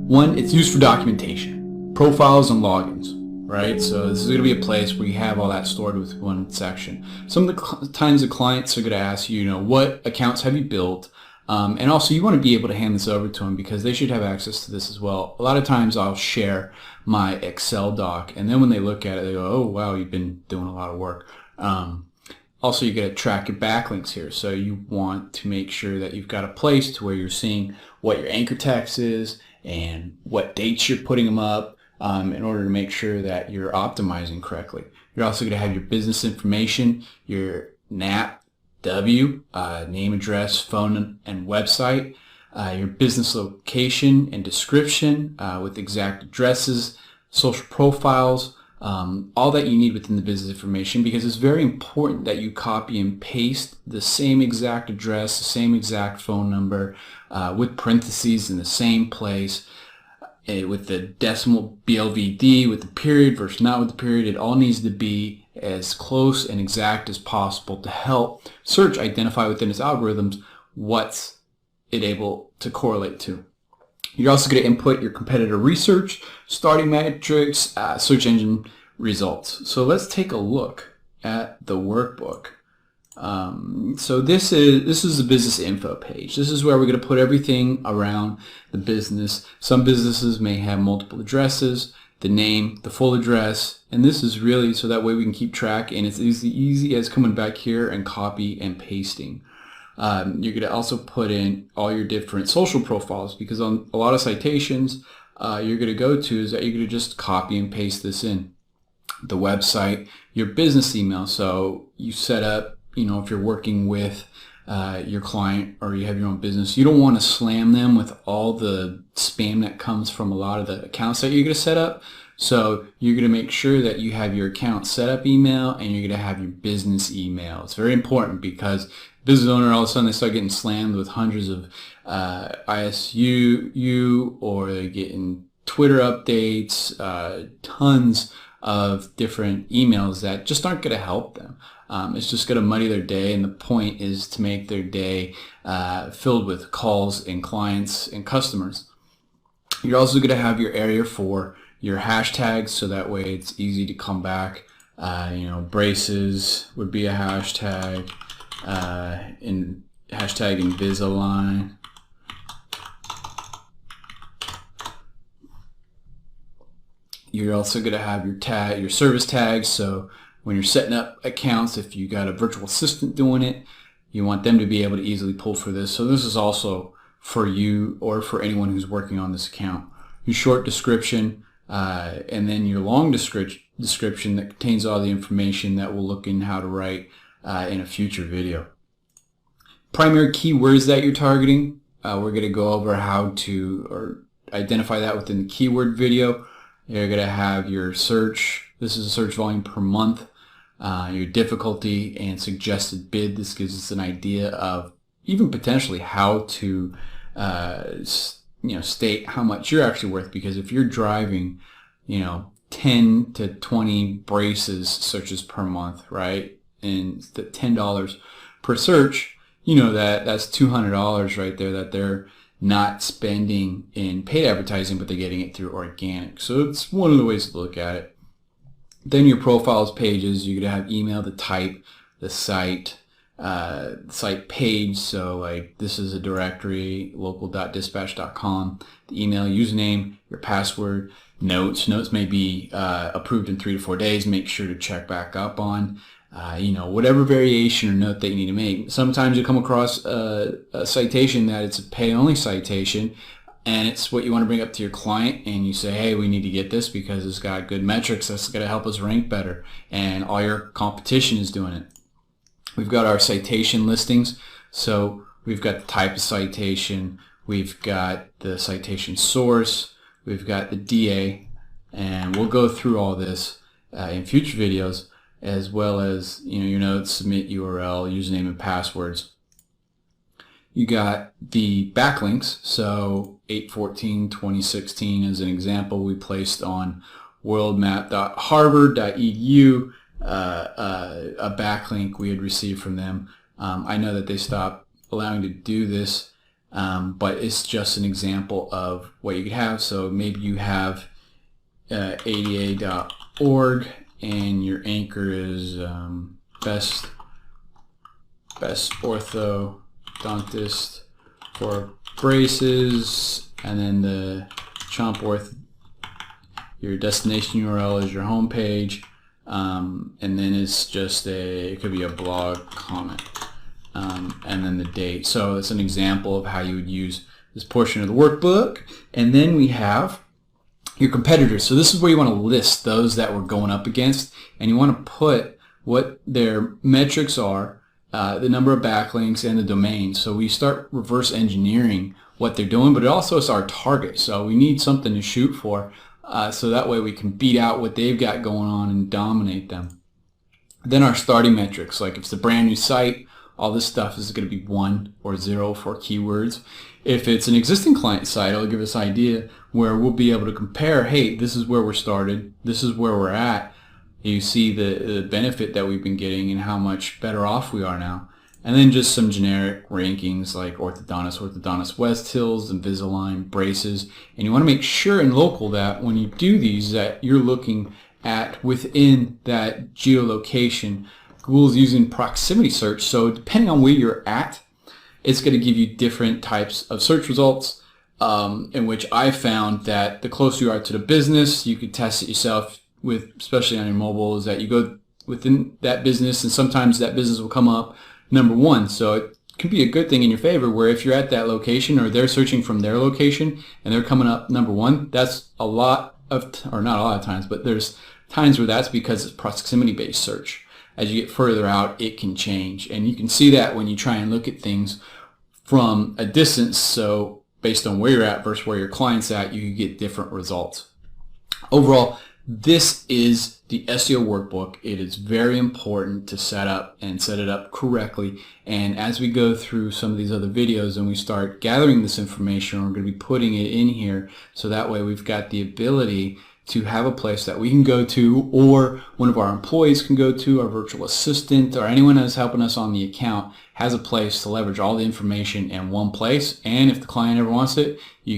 One, it's used for documentation, profiles and logins, right? So this is going to be a place where you have all that stored with one section. Some of the times the clients are going to ask you, what accounts have you built? And also you want to be able to hand this over to them because they should have access to this as well. A lot of times I'll share my Excel doc, and then when they look at it, they go, oh wow, you've been doing a lot of work. Also, you got to track your backlinks here. So you want to make sure that you've got a place to where you're seeing what your anchor text is and what dates you're putting them up in order to make sure that you're optimizing correctly. You're also going to have your business information, your NAP, name, address, phone, and website, your business location and description with exact addresses, social profiles, all that you need within the business information, because it's very important that you copy and paste the same exact address, the same exact phone number with parentheses in the same place, with the decimal BLVD, with the period versus not with the period. It all needs to be as close and exact as possible to help search identify within its algorithms what's it able to correlate to. You're also going to input your competitor research, starting metrics, search engine results. So let's take a look at the workbook. So this is the business info page. This is where we're going to put everything around the business. Some businesses may have multiple addresses, the name, the full address, and this is really so that way we can keep track, and it's as easy as coming back here and copy and pasting. You're going to also put in all your different social profiles, because on a lot of citations you're going to go to is that you're going to just copy and paste this in. The website, your business email, so you set up, if you're working with your client or you have your own business, you don't want to slam them with all the spam that comes from a lot of the accounts that you're going to set up. So you're going to make sure that you have your account setup email and you're going to have your business email. It's very important because business owner, all of a sudden they start getting slammed with hundreds of ISU, or they're getting Twitter updates, tons of different emails that just aren't going to help them. It's just going to muddy their day, and the point is to make their day filled with calls and clients and customers. You're also going to have your area for your hashtags, so that way it's easy to come back. Braces would be a hashtag, in hashtag Invisalign. You're also going to have your service tags. So when you're setting up accounts, if you got a virtual assistant doing it, you want them to be able to easily pull for this. So this is also for you or for anyone who's working on this account. Your short description, and then your long description that contains all the information that we'll look in how to write in a future video. Primary keywords that you're targeting, we're going to go over how to identify that within the keyword video. You're going to have your search. This is a search volume per month. Your difficulty and suggested bid. This gives us an idea of even potentially how to state how much you're actually worth, because if you're driving 10 to 20 braces searches per month, right, and the $10 per search, that's $200 right there that they're not spending in paid advertising, but they're getting it through organic. So it's one of the ways to look at it. Then your profiles pages, you're going to have email, the type, the site page. So like this is a directory, local.dispatch.com, the email, username, your password, notes. Notes may be approved in 3 to 4 days. Make sure to check back up on whatever variation or note that you need to make. Sometimes you come across a citation that it's a pay-only citation, and it's what you want to bring up to your client, and you say, hey, we need to get this because it's got good metrics that's going to help us rank better, and all your competition is doing it. We've got our citation listings, so we've got the type of citation, we've got the citation source, we've got the DA, and we'll go through all this in future videos, as well as your notes, submit URL, username, and passwords. You got the backlinks, so 8/14/2016 as an example, we placed on worldmap.harvard.edu a backlink we had received from them. I know that they stopped allowing to do this but it's just an example of what you could have. So maybe you have ada.org and your anchor is best orthodontist for braces, and then the Chomp Orth, your destination URL is your home page, and then it's just it could be a blog comment, and then the date. So it's an example of how you would use this portion of the workbook. And then we have your competitors. So this is where you want to list those that we're going up against, and you want to put what their metrics are, the number of backlinks, and the domain. So we start reverse engineering what they're doing, but it also is our target. So we need something to shoot for, so that way we can beat out what they've got going on and dominate them. Then our starting metrics, like if it's a brand new site, all this stuff is going to be 1 or 0 for keywords. If it's an existing client site, it'll give us an idea where we'll be able to compare, hey, this is where we're started, this is where we're at. You see the benefit that we've been getting and how much better off we are now. And then just some generic rankings like orthodontist West Hills, Invisalign, braces. And you want to make sure in local that when you do these that you're looking at within that geolocation. Google's using proximity search, so depending on where you're at, it's going to give you different types of search results, in which I found that the closer you are to the business, you could test it yourself with, especially on your mobile, is that you go within that business and sometimes that business will come up number 1. So it can be a good thing in your favor where if you're at that location or they're searching from their location and they're coming up number 1, that's a lot of, or not a lot of times, but there's times where that's because it's proximity based search. As you get further out, it can change. And you can see that when you try and look at things from a distance. So based on where you're at versus where your client's at, you can get different results. Overall, this is the SEO workbook. It is very important to set up and set it up correctly. And as we go through some of these other videos and we start gathering this information, we're going to be putting it in here so that way we've got the ability to have a place that we can go to, or one of our employees can go to, our virtual assistant, or anyone that's helping us on the account has a place to leverage all the information in one place. And if the client ever wants it, you